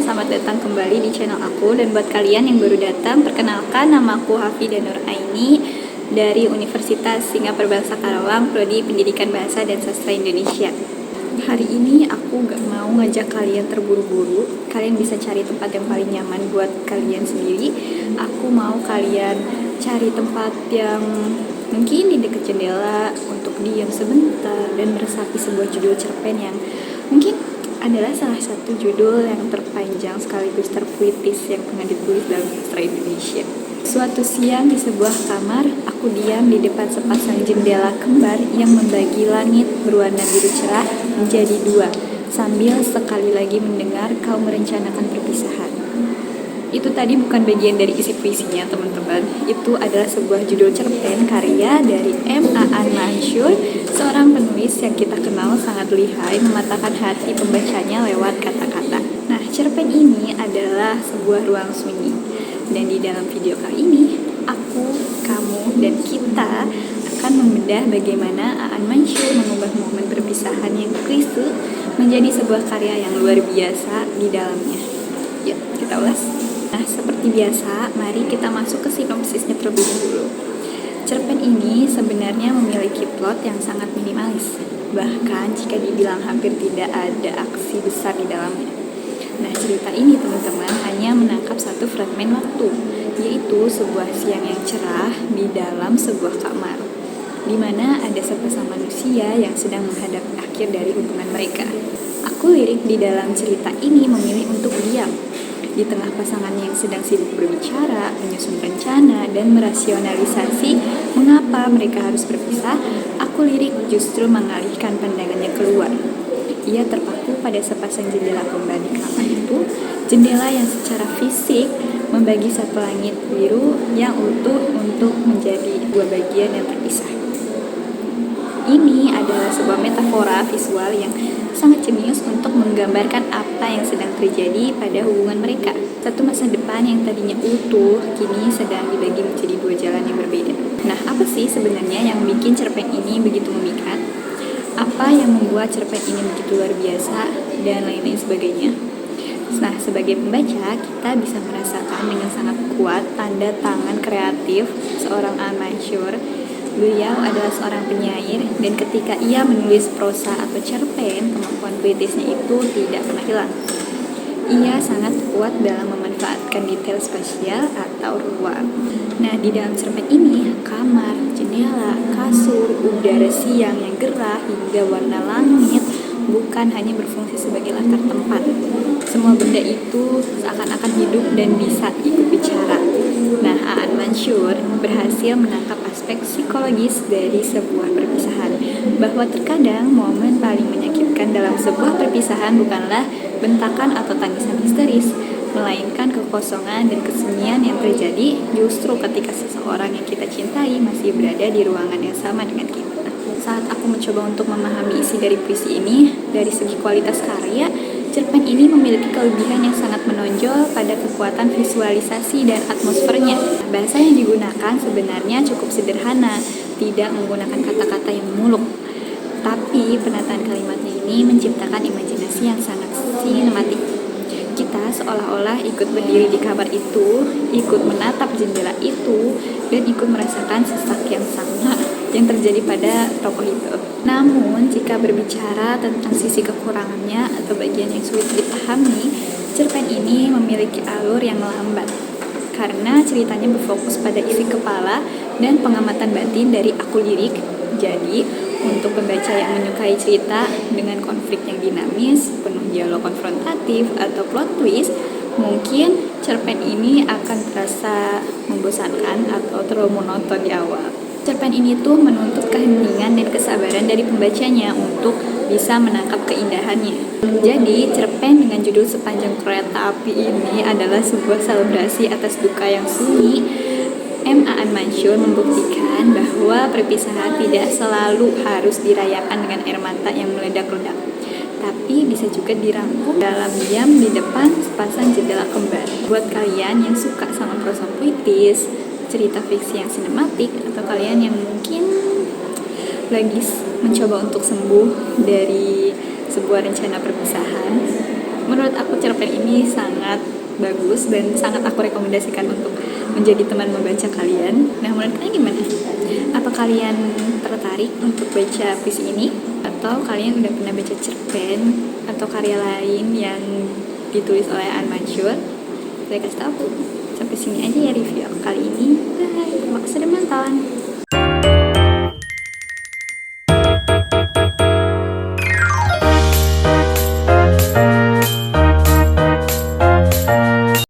selamat datang kembali di channel aku. Dan buat kalian yang baru datang, perkenalkan, nama aku Hafidah Nur Aini dari Universitas Singapura Bangsa Karawang, Prodi Pendidikan Bahasa dan Sastra Indonesia. Hari ini aku gak mau ngajak kalian terburu-buru. Kalian bisa cari tempat yang paling nyaman buat kalian sendiri. Aku mau kalian cari tempat yang mungkin di dekat jendela untuk diam sebentar dan meresapi sebuah judul cerpen yang mungkin adalah salah satu judul yang terpanjang sekaligus terpuitis yang pernah ditulis dalam sastra Indonesia. Suatu siang di sebuah kamar, aku diam di depan sepasang jendela kembar yang membagi langit berwarna biru cerah menjadi dua, sambil sekali lagi mendengar kau merencanakan perpisahan. Itu tadi bukan bagian dari isi puisinya, teman-teman. Itu adalah sebuah judul cerpen karya dari M. Aan Mansur, seorang penulis yang kita kenal sangat lihai mematahkan hati pembacanya lewat kata-kata. Nah, cerpen ini adalah sebuah ruang sunyi. Dan di dalam video kali ini, aku, kamu, dan kita akan membedah bagaimana Aan Mansur mengubah momen perpisahan yang klise menjadi sebuah karya yang luar biasa di dalamnya. Yuk, kita ulas. Nah, seperti biasa, mari kita masuk ke sinopsisnya terlebih dahulu. Cerpen ini sebenarnya memiliki plot yang sangat minimalis, bahkan jika dibilang hampir tidak ada aksi besar di dalamnya. Nah, cerita ini teman-teman hanya menangkap satu fragmen waktu, yaitu sebuah siang yang cerah di dalam sebuah kamar, di mana ada sepasang manusia yang sedang menghadapi akhir dari hubungan mereka. Aku lirik di dalam cerita ini memilih untuk diam di tengah pasangan yang sedang sibuk berbicara, menyusun rencana, dan merasionalisasi mengapa mereka harus berpisah. Aku lirik justru mengalihkan pandangannya keluar. Ia terpaku pada sepasang jendela kembar di kamar itu, jendela yang secara fisik membagi satu langit biru yang utuh untuk menjadi dua bagian yang terpisah. Ini adalah sebuah metafora visual yang sangat jenius untuk menggambarkan apa yang sedang terjadi pada hubungan mereka. Satu masa depan yang tadinya utuh, kini sedang dibagi menjadi dua jalan yang berbeda. Nah, apa sih sebenarnya yang bikin cerpen ini begitu memikat? Apa yang membuat cerpen ini begitu luar biasa? Dan lain-lain sebagainya. Nah, sebagai pembaca, kita bisa merasakan dengan sangat kuat tanda tangan kreatif seorang Aan Mansur. Beliau adalah seorang penyair, dan ketika ia menulis prosa atau cerpen, kemampuan puitisnya itu tidak pernah hilang. Ia sangat kuat dalam memanfaatkan detail spasial atau ruang. Nah, di dalam cerpen ini, kamar, jendela, kasur, udara siang yang gerah, hingga warna langit bukan hanya berfungsi sebagai latar tempat. Semua benda itu seakan-akan hidup dan bisa ikut bicara. Nah, Aan Mansur berhasil menangkap aspek psikologis dari sebuah perpisahan, bahwa terkadang momen paling menyakitkan dalam sebuah perpisahan bukanlah bentakan atau tangisan histeris, melainkan kekosongan dan kesunyian yang terjadi justru ketika seseorang yang kita cintai masih berada di ruangan yang sama dengan kita. Saat aku mencoba untuk memahami isi dari puisi ini, dari segi kualitas karya, cerpen ini memiliki kelebihan yang sangat menonjol pada kekuatan visualisasi dan atmosfernya. Bahasa yang digunakan sebenarnya cukup sederhana, tidak menggunakan kata-kata yang muluk. Tapi penataan kalimatnya ini menciptakan imajinasi yang sangat sinematik. Kita seolah-olah ikut berdiri di kamar itu, ikut menatap jendela itu, dan ikut merasakan sesak yang sama yang terjadi pada tokoh itu. Namun, jika berbicara tentang sisi kekurangannya atau bagian yang sulit dipahami, cerpen ini memiliki alur yang lambat karena ceritanya berfokus pada isi kepala dan pengamatan batin dari aku lirik. Jadi, untuk pembaca yang menyukai cerita dengan konflik yang dinamis, penuh dialog konfrontatif, atau plot twist, mungkin cerpen ini akan terasa membosankan atau terlalu monoton di awal. Cerpen ini tuh menuntut keheningan dan kesabaran dari pembacanya untuk bisa menangkap keindahannya. Jadi, cerpen dengan judul Sepanjang Kereta Api ini adalah sebuah selebrasi atas duka yang sunyi. M. Aan Mansur membuktikan bahwa perpisahan tidak selalu harus dirayakan dengan air mata yang meledak-ledak, tapi bisa juga dirangkum dalam diam di depan sepasang jendela kembar. Buat kalian yang suka sama prosa puitis, cerita fiksi yang sinematik, atau kalian yang mungkin lagi mencoba untuk sembuh dari sebuah rencana perpisahan, Menurut aku cerpen ini sangat bagus dan sangat aku rekomendasikan untuk menjadi teman membaca kalian. Nah, menurut kalian gimana? Apa kalian tertarik untuk baca puisi ini? Atau kalian udah pernah baca cerpen atau karya lain yang ditulis oleh Anne Mansur? Saya kasih tahu. Sampai sini aja ya review aku kali ini. Bye. Terima kasih sudah menonton.